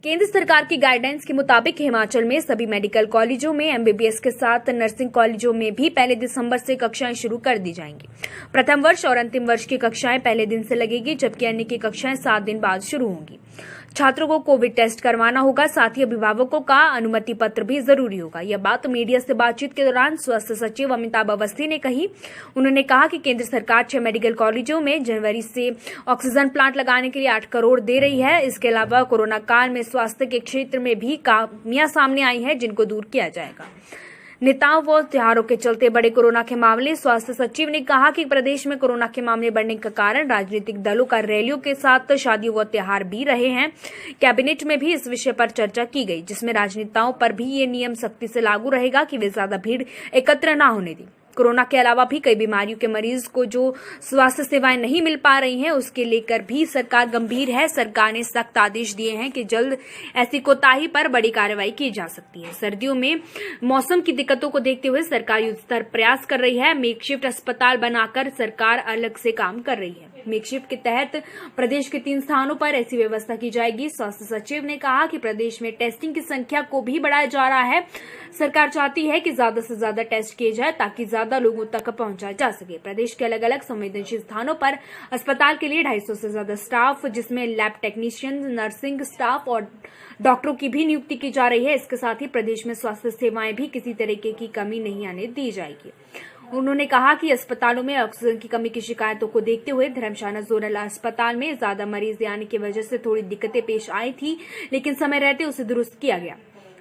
केंद्र सरकार की गाइडलाइंस के मुताबिक हिमाचल में सभी मेडिकल कॉलेजों में एमबीबीएस के साथ नर्सिंग कॉलेजों में भी पहले दिसंबर से कक्षाएं शुरू कर दी जाएंगी। प्रथम वर्ष और अंतिम वर्ष की कक्षाएं पहले दिन से लगेगी, जबकि अन्य की कक्षाएं 7 दिन बाद शुरू होंगी। छात्रों को कोविड टेस्ट करवाना होगा, साथ ही अभिभावकों का अनुमति पत्र भी जरूरी होगा। यह बात मीडिया से बातचीत के दौरान स्वास्थ्य सचिव अमिताभ अवस्थी ने कही। उन्होंने कहा कि केंद्र सरकार 6 मेडिकल कॉलेजों में जनवरी से ऑक्सीजन प्लांट लगाने के लिए 8 करोड़ दे रही है। इसके अलावा कोरोना काल में स्वास्थ्य के क्षेत्र में भी खामियां सामने आई हैं, जिनको दूर किया जाएगा। नेताओं व त्योहारों के चलते बड़े कोरोना के मामले। स्वास्थ्य सचिव ने कहा कि प्रदेश में कोरोना के मामले बढ़ने का कारण राजनीतिक दलों का रैलियों के साथ शादियों व त्योहार भी रहे हैं। कैबिनेट में भी इस विषय पर चर्चा की गई, जिसमें राजनेताओं पर भी ये नियम सख्ती से लागू रहेगा कि वे ज्यादा भीड़ एकत्र न होने दें। कोरोना के अलावा भी कई बीमारियों के मरीज को जो स्वास्थ्य सेवाएं नहीं मिल पा रही हैं, उसके लेकर भी सरकार गंभीर है। सरकार ने सख्त आदेश दिए हैं कि जल्द ऐसी कोताही पर बड़ी कार्रवाई की जा सकती है। सर्दियों में मौसम की दिक्कतों को देखते हुए सरकार युद्धस्तर प्रयास कर रही है। मेकशिफ्ट अस्पताल बनाकर सरकार अलग से काम कर रही है। मेकशिफ्ट के तहत प्रदेश के 3 स्थानों पर ऐसी व्यवस्था की जाएगी। स्वास्थ्य सचिव ने कहा कि प्रदेश में टेस्टिंग की संख्या को भी बढ़ाया जा रहा है। सरकार चाहती है कि ज्यादा से ज्यादा टेस्ट किए जाए ताकि ज्यादा लोगों तक पहुंचाया जा सके। प्रदेश के अलग अलग संवेदनशील स्थानों पर अस्पताल के लिए 250 से ज्यादा स्टाफ, जिसमें लैब टेक्नीशियन, नर्सिंग स्टाफ और डॉक्टरों की भी नियुक्ति की जा रही है। इसके साथ ही प्रदेश में स्वास्थ्य सेवाएं भी किसी तरीके की कमी नहीं आने दी जाएगी। उन्होंने कहा कि अस्पतालों में ऑक्सीजन की कमी की शिकायतों को देखते हुए धर्मशाला जोनल अस्पताल में ज्यादा मरीज आने की वजह से थोड़ी दिक्कतें पेश आई थी, लेकिन समय रहते उसे दुरुस्त किया गया।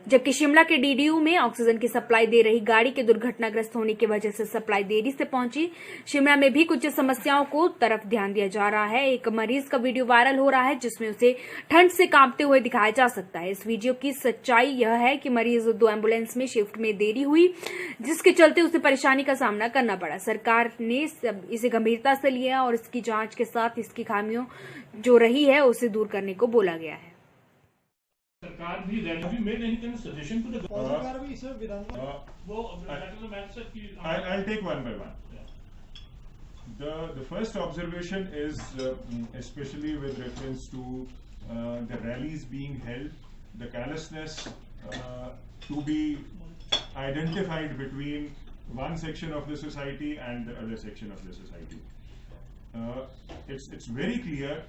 जबकि शिमला के डीडीयू में ऑक्सीजन की सप्लाई दे रही गाड़ी के दुर्घटनाग्रस्त होने की वजह से सप्लाई देरी से पहुंची। शिमला में भी कुछ समस्याओं को तरफ ध्यान दिया जा रहा है। एक मरीज का वीडियो वायरल हो रहा है, जिसमें उसे ठंड से कांपते हुए दिखाया जा सकता है। इस वीडियो की सच्चाई यह है कि मरीज 2 एम्बुलेंस में शिफ्ट में देरी हुई, जिसके चलते उसे परेशानी का सामना करना पड़ा। सरकार ने इसे गंभीरता से लिया और इसकी जांच के साथ इसकी खामियों जो रही है उसे दूर करने को बोला गया है। सरकार भी made any kind of suggestion to the I'll take one by one. The first observation is especially with reference to the rallies being held, the callousness to be identified between one section of the society and the other section of the society. It's very clear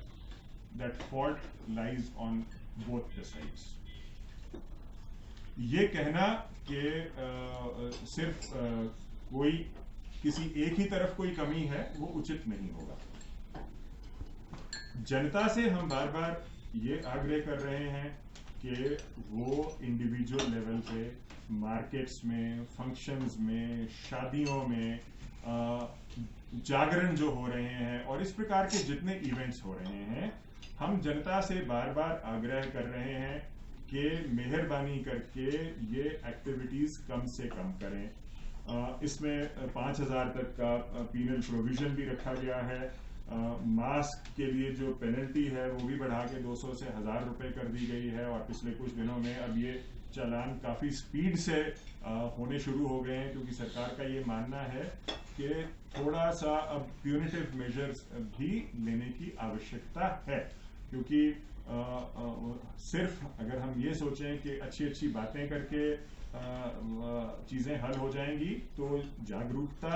that fault lies on both the sides. ये कहना कि सिर्फ कोई किसी एक ही तरफ कोई कमी है वो उचित नहीं होगा। जनता से हम बार बार ये आग्रह कर रहे हैं कि वो इंडिविजुअल लेवल पे मार्केट्स में, फंक्शंस में, शादियों में जागरण जो हो रहे हैं और इस प्रकार के जितने इवेंट्स हो रहे हैं, हम जनता से बार बार आग्रह कर रहे हैं कि मेहरबानी करके ये एक्टिविटीज कम से कम करें। इसमें 5000 तक का पीनल प्रोविजन भी रखा गया है। मास्क के लिए जो पेनल्टी है वो भी बढ़ा के 200 से 1000 रुपए कर दी गई है और पिछले कुछ दिनों में अब ये चालान काफी स्पीड से होने शुरू हो गए हैं, क्योंकि सरकार का ये मानना है कि थोड़ा सा अब प्यूनिटिव मेजर्स भी लेने की आवश्यकता है। क्योंकि सिर्फ अगर हम ये सोचें कि अच्छी अच्छी बातें करके चीजें हल हो जाएंगी, तो जागरूकता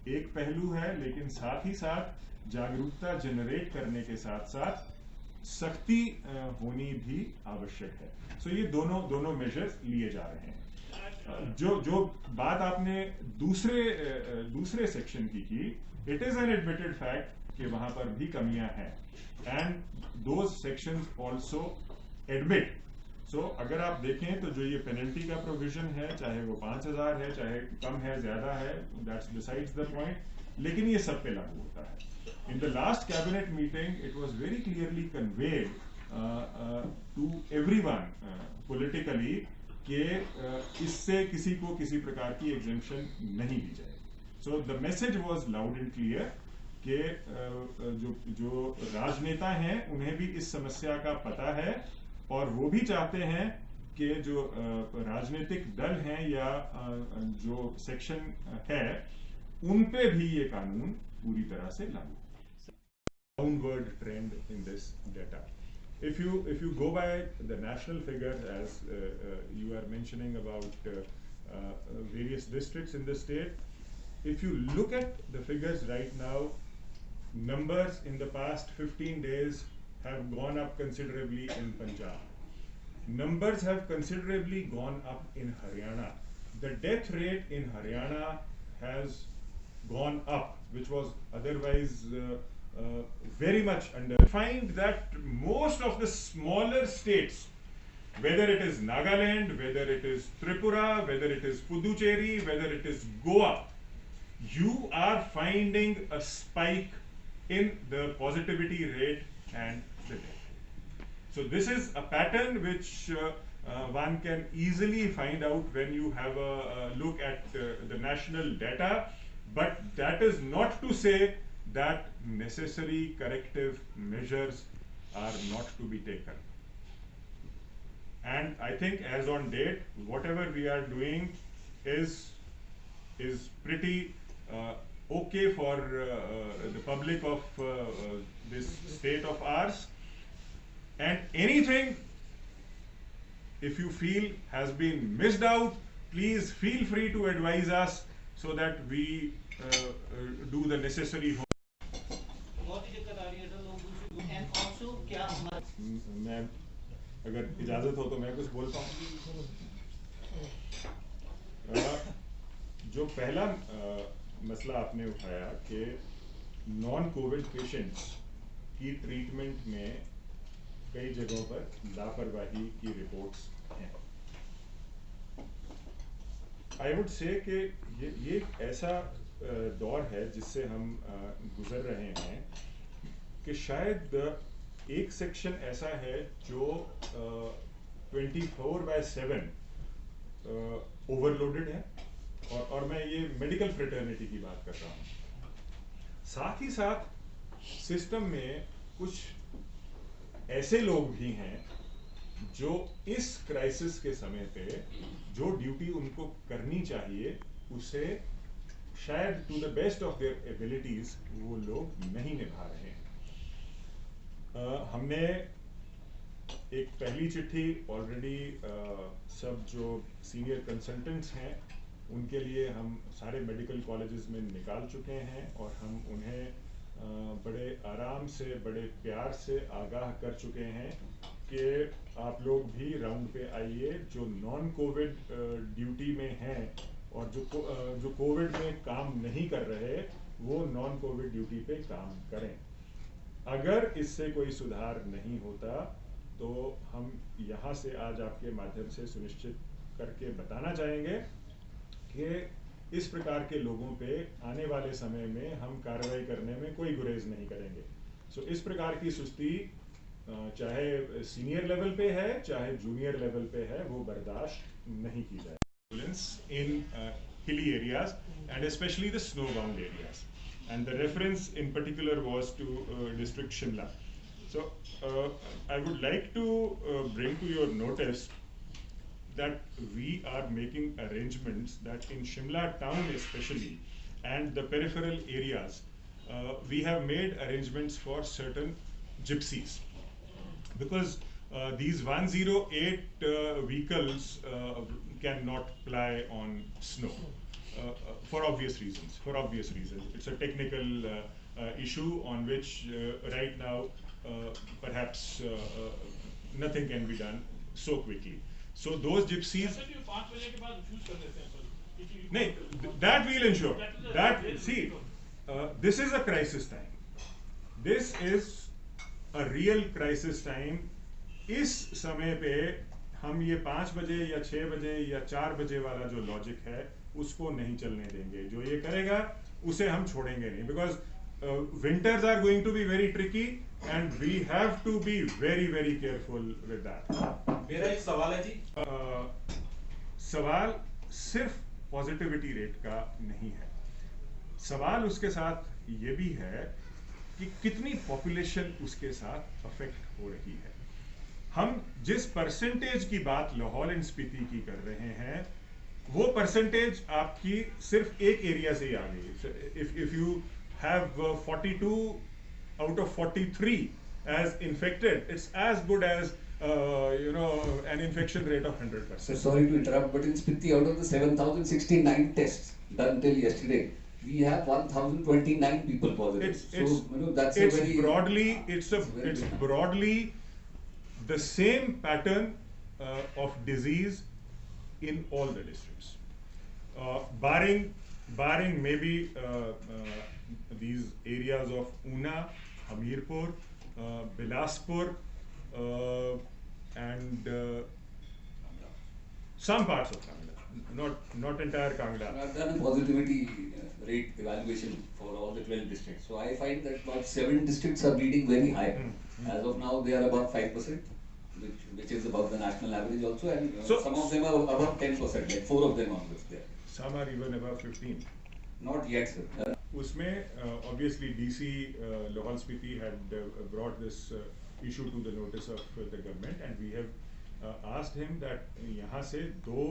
एक पहलू है, लेकिन साथ ही साथ जागरूकता जनरेट करने के साथ साथ सख्ती होनी भी आवश्यक है। सो ये दोनों मेजर्स लिए जा रहे हैं। जो बात आपने दूसरे सेक्शन की, it is an admitted fact कि वहां पर भी कमियां हैं, and those sections also admit. So अगर आप देखें तो जो ये पेनल्टी का प्रोविजन है, चाहे वो 5000 है, चाहे कम है, ज्यादा है, दैट्स बिसाइड्स द पॉइंट, लेकिन ये सब पे लागू होता है। In the last cabinet meeting it was very clearly conveyed to everyone politically कि इससे किसी को किसी प्रकार की एग्जेम्पशन नहीं दी जाएगी। So the message was loud and clear कि जो राजनेता हैं उन्हें भी इस समस्या का पता है और वो भी चाहते हैं कि जो राजनीतिक दल हैं या जो सेक्शन है उन पे भी ये कानून पूरी तरह से लागू। Downward trend in this data. if you go by the national figures, as you are mentioning about various districts in the state, if you look at the figures right now, numbers in the past 15 days have gone up considerably in Punjab. Numbers have considerably gone up in Haryana. The death rate in Haryana has gone up, which was otherwise very much under. Find that most of the smaller states, whether it is Nagaland, whether it is Tripura, whether it is Puducherry, whether it is Goa, you are finding a spike in the positivity rate and the death. So this is a pattern which one can easily find out when you have a look at the national data, but that is not to say that necessary corrective measures are not to be taken. And I think as on date, whatever we are doing is pretty okay for the public of this state of ours. And anything, if you feel has been missed out, please feel free to advise us so that we do the necessary बहुत ही दिक्कत आ रही है sir लोग दूसरे and also क्या हमारा मैं अगर इजाजत हो तो मैं कुछ बोलता हूँ। जो पहला मसला आपने उठाया कि नॉन कोविड पेशेंट्स की ट्रीटमेंट में कई जगहों पर लापरवाही की रिपोर्ट्स हैं। आई वुड से कि ये एक ऐसा दौर है जिससे हम गुजर रहे हैं कि शायद एक सेक्शन ऐसा है जो 24/7 ओवरलोडेड है, और मैं ये मेडिकल फ्रेटर्निटी की बात कर रहा हूँ। साथ ही साथ सिस्टम में कुछ ऐसे लोग भी हैं जो इस क्राइसिस के समय पे जो ड्यूटी उनको करनी चाहिए उसे शायद to the best of their abilities वो लोग नहीं निभा रहे हैं। हमने एक पहली चिट्ठी ऑलरेडी सब जो सीनियर कंसल्टेंट्स हैं उनके लिए हम सारे मेडिकल कॉलेजेस में निकाल चुके हैं, और हम उन्हें बड़े आराम से बड़े प्यार से आगाह कर चुके हैं कि आप लोग भी राउंड पे आइए, जो नॉन कोविड ड्यूटी में हैं और जो कोविड में काम नहीं कर रहे वो नॉन कोविड ड्यूटी पे काम करें। अगर इससे कोई सुधार नहीं होता तो हम यहाँ से आज आपके माध्यम से सुनिश्चित करके बताना चाहेंगे कि इस प्रकार के लोगों पे आने वाले समय में हम कार्रवाई करने में कोई गुरेज नहीं करेंगे। सो इस प्रकार की सुस्ती चाहे सीनियर लेवल पे है चाहे जूनियर लेवल पे है वो बर्दाश्त नहीं की जाए। In hilly areas and especially the snow-bound areas, and the reference in particular was to district Shimla. So I would like to bring to your notice that we are making arrangements that in Shimla town especially and the peripheral areas we have made arrangements for certain gypsies, because these 108 vehicles cannot ply on snow for obvious reasons. It's a technical issue on which right now perhaps nothing can be done so quickly. So those gypsies, that we'll ensure. That see, this is a crisis time. This is a real crisis time. इस समय पे हम ये 5 बजे या 6 बजे या 4 बजे वाला जो लॉजिक है उसको नहीं चलने देंगे। जो ये करेगा उसे हम छोड़ेंगे नहीं, because winters are going to be very tricky and we have to be very very careful with that. मेरा एक सवाल है जी। सवाल सिर्फ पॉजिटिविटी रेट का नहीं है, सवाल उसके साथ ये भी है कि कितनी पॉपुलेशन उसके साथ अफेक्ट हो रही है। हम जिस परसेंटेज की बात लाहौल एंड स्पीति की कर रहे हैं वो परसेंटेज आपकी सिर्फ एक एरिया से ही आ गई। If you have 42 out of 43 as infected, it's as good as an infection rate of 100%. So sorry to interrupt, but in Spiti, out of the 7,069 tests done till yesterday, we have 1,029 people positive. That's a very it's broadly the same pattern of disease in all the districts, barring maybe these areas of Una, Hamirpur, Bilaspur, and some parts of Kangla, not entire Kangla. I've done a positivity rate evaluation for all the 12 districts. So I find that about 7 districts are bleeding very high. As of now, they are about 5%, which is above the national average also, and So- some of them are above 10%, like 4 of them onwards there. Some are even above 15. Not yet, sir. उसमें obviously DC Lahaul Spiti had brought this issue to the notice of the government, and we have asked him that यहाँ से 2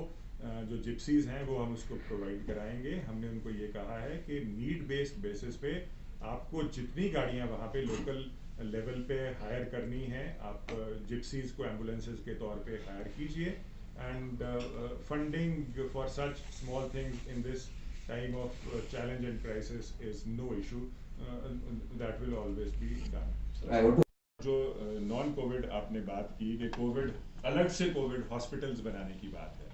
जो gypsies हैं वो हम उसको provide कराएंगे. हमने उनको ये कहा है कि नीड बेस्ड बेसिस पे आपको जितनी गाड़ियाँ वहाँ पे लोकल लेवल पे हायर करनी है, आप जिप्सीज को एम्बुलेंसेज के तौर पे हायर कीजिए, and funding for such small things in this time of challenge and crisis is no issue. That will always be done. I want to जो नॉन कोविड आपने बात की कि कोविड अलग से कोविड हॉस्पिटल्स बनाने की बात है,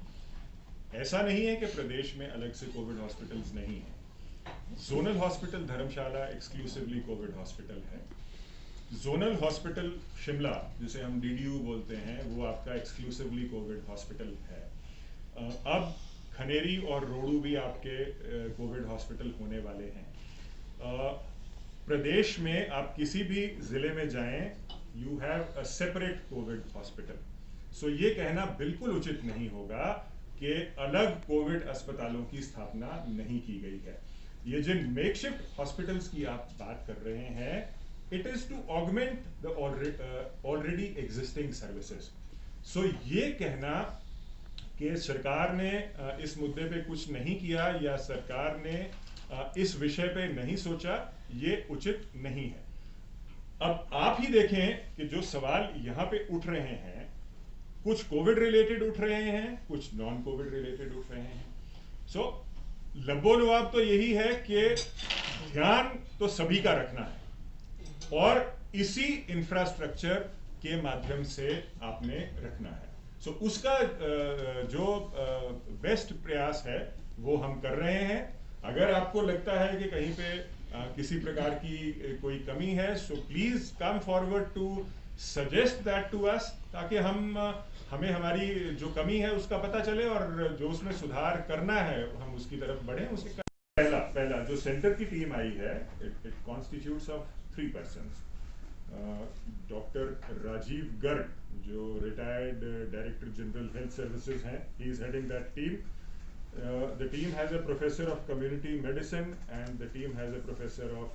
ऐसा नहीं है कि प्रदेश में अलग से कोविड हॉस्पिटल्स नहीं है. जोनल हॉस्पिटल धर्मशाला एक्सक्लूसिवली कोविड हॉस्पिटल है. जोनल हॉस्पिटल शिमला, जिसे हम DDU बोलते हैं, वो आपका एक्सक्लूसिवली कोविड हॉस्पिटल है. अब खनेरी और रोडू भी आपके कोविड हॉस्पिटल होने वाले हैं. प्रदेश में आप किसी भी जिले में जाएं, you have a separate covid hospital. So ये कहना बिल्कुल उचित नहीं होगा कि अलग कोविड अस्पतालों की स्थापना नहीं की गई है. ये जिन मेकशिफ्ट हॉस्पिटल्स की आप बात कर रहे हैं, it is to augment the already existing services. So ये कहना कि सरकार ने इस मुद्दे पे कुछ नहीं किया या सरकार ने इस विषय पे नहीं सोचा, ये उचित नहीं है. अब आप ही देखें कि जो सवाल यहाँ पे उठ रहे हैं, कुछ कोविड रिलेटेड उठ रहे हैं, कुछ नॉन कोविड रिलेटेड उठ रहे हैं. सो लबोलुआब तो यही है कि ध्यान तो सभी का रखना है और इसी इंफ्रास्ट्रक्चर के माध्यम से आपने रखना है. सो उसका जो बेस्ट प्रयास है वो हम कर रहे हैं. अगर आपको लगता है कि कहीं पे किसी प्रकार की कोई कमी है, so please come forward to suggest that to us, ताकि हमें हमारी जो कमी है उसका पता चले और जो उसमें सुधार करना है हम उसकी तरफ बढ़े. उसके पहला जो सेंटर की टीम आई है, it constitutes of 3 persons. Doctor Rajiv Garg, जो retired director general health services हैं, he is heading that team. The team has a professor of community medicine and the team has a professor of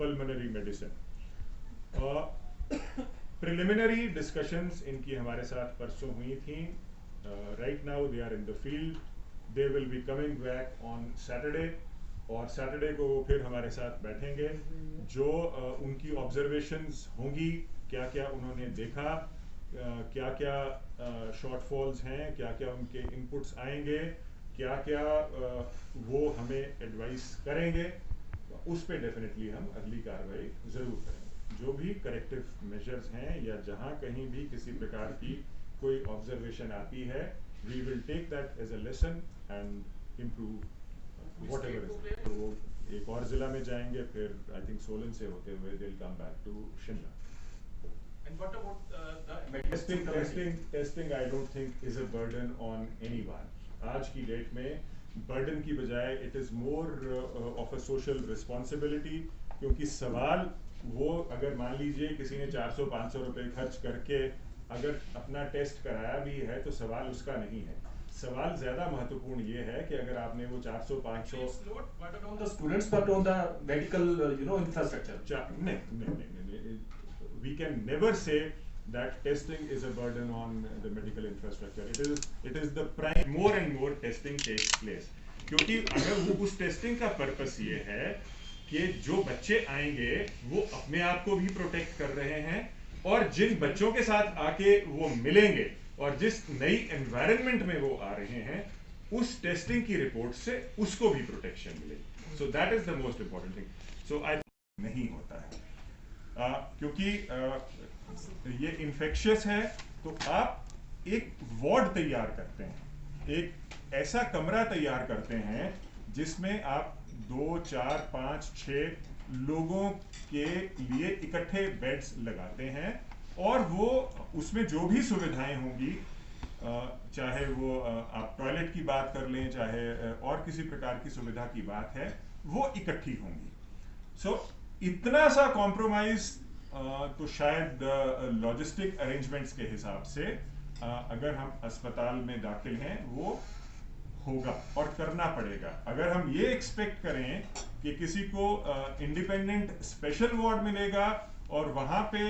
pulmonary medicine. Preliminary discussions इनकी हमारे साथ परसों हुई थी. Right now they are in the field. They will be coming back on Saturday. और Saturday को फिर हमारे साथ बैठेंगे. जो उनकी ऑब्जर्वेशंस होंगी, क्या क्या उन्होंने देखा, क्या क्या शॉर्टफॉल्स हैं, क्या क्या उनके इनपुट्स आएंगे, क्या क्या वो हमें एडवाइस करेंगे, उस पे डेफिनेटली हम अगली कार्रवाई ज़रूर करेंगे. जो भी करेक्टिव मेजर्स हैं या जहाँ कहीं भी किसी प्रकार की कोई ऑब्जर्वेशन आती है, we will take that as a lesson and improve whatever is. तो वो एक और जिला में जाएंगे, फिर आई थिंक सोलन से होते हुए they'll come back to Shimla. And what about the Testing I don't think is a burden on anyone. आज की डेट में बर्डन की बजाय it is more of a social responsibility. क्योंकि सवाल वो, अगर मान लीजिए किसी ने 400-500 रुपए खर्च करके अगर अपना टेस्ट कराया भी है, तो सवाल उसका नहीं है. सवाल ज्यादा महत्वपूर्ण ये है कि अगर आपने वो 400-500 what about the students but on the medical infrastructure? नहीं, we can never say that testing is a burden on the medical infrastructure. It is the prime. More and more testing takes place. क्योंकि अगर वो उस testing का purpose ये है कि जो बच्चे आएंगे वो अपने आप को भी प्रोटेक्ट कर रहे हैं और जिन बच्चों के साथ आके वो मिलेंगे और जिस नई एनवायरनमेंट में वो आ रहे हैं, उस टेस्टिंग की रिपोर्ट से उसको भी प्रोटेक्शन मिलेगी। So that is the most important thing. So I नहीं होता है क्योंकि ये इन्फेक्शियस है, तो आप एक वार्ड तैयार करते हैं, एक ऐसा कमरा तैयार करते हैं जिसमें आप 2, 4, 5, 6 लोगों के लिए इकट्ठे बेड्स लगाते हैं, और वो उसमें जो भी सुविधाएं होंगी, चाहे वो आप टॉयलेट की बात कर लें, चाहे और किसी प्रकार की सुविधा की बात है, वो इकट्ठी होंगी। सो इतना सा कॉम्प्रोमाइज तो शायद लॉजिस्टिक अरेंजमेंट्स के हिसाब से अगर हम अस्पताल में दाखिल हैं वो होगा और करना पड़ेगा। अगर हम ये एक्सपेक्ट करें कि किसी को इंडिपेंडेंट स्पेशल वार्ड मिलेगा और वहां पे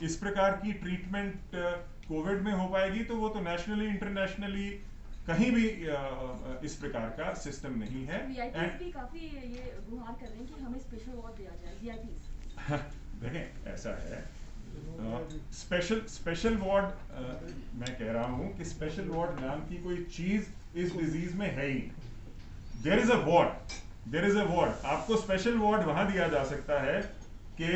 इस प्रकार की ट्रीटमेंट कोविड में हो पाएगी, तो वो तो नेशनली इंटरनेशनली कहीं भी इस प्रकार का सिस्टम नहीं है। वीआईपीज भी काफी ये गुहार कर रहे हैं कि हमें स्पेशल वार्ड दिया जाए वीआईपीज। देखें, ऐसा है, स्पेशल वार्ड मैं कह रहा हूं कि स्पेशल वार्ड नाम की कोई चीज इस डिजीज में है ही नहीं। देयर इज अ वार्ड, आपको स्पेशल वार्ड वहां दिया जा सकता है कि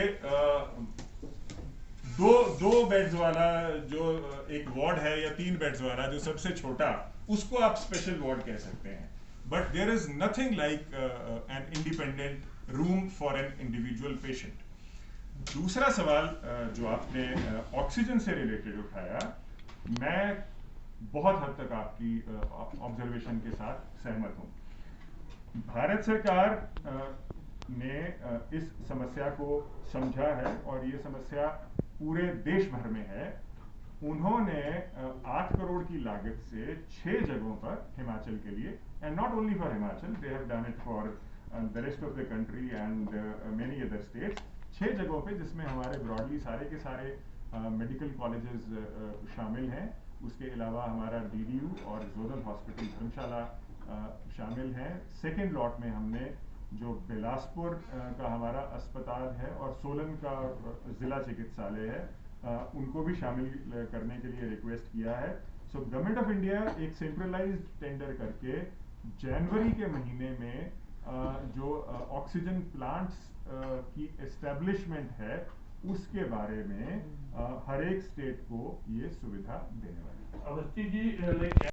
दो बेड्स वाला जो एक वार्ड है, या 3 बेड्स वाला जो सबसे छोटा, उसको आप स्पेशल वार्ड कह सकते हैं। But there is nothing like an independent room for an individual patient. दूसरा सवाल जो आपने ऑक्सीजन से रिलेटेड उठाया, मैं बहुत हद तक आपकी ऑब्जर्वेशन के साथ सहमत हूं। भारत सरकार ने इस समस्या को समझा है और ये समस्या पूरे देश भर में है। उन्होंने 8 करोड़ की लागत से 6 जगहों पर हिमाचल के लिए, and not only for Himachal, they have done it for the rest of the country and many other states, 6 जगहों पे, जिसमें हमारे ब्रॉडली सारे के सारे मेडिकल कॉलेजेस शामिल हैं। उसके अलावा हमारा DDU और जोनल हॉस्पिटल धर्मशाला शामिल हैं। सेकेंड लॉट में हमने जो बिलासपुर का हमारा अस्पताल है और सोलन का जिला चिकित्सालय है, उनको भी शामिल करने के लिए रिक्वेस्ट किया है। सो गवर्नमेंट ऑफ इंडिया एक सेंट्रलाइज्ड टेंडर करके जनवरी के महीने में जो ऑक्सीजन प्लांट्स की एस्टेब्लिशमेंट है, उसके बारे में हर एक स्टेट को ये सुविधा देने वाली है। अवस्थी जी,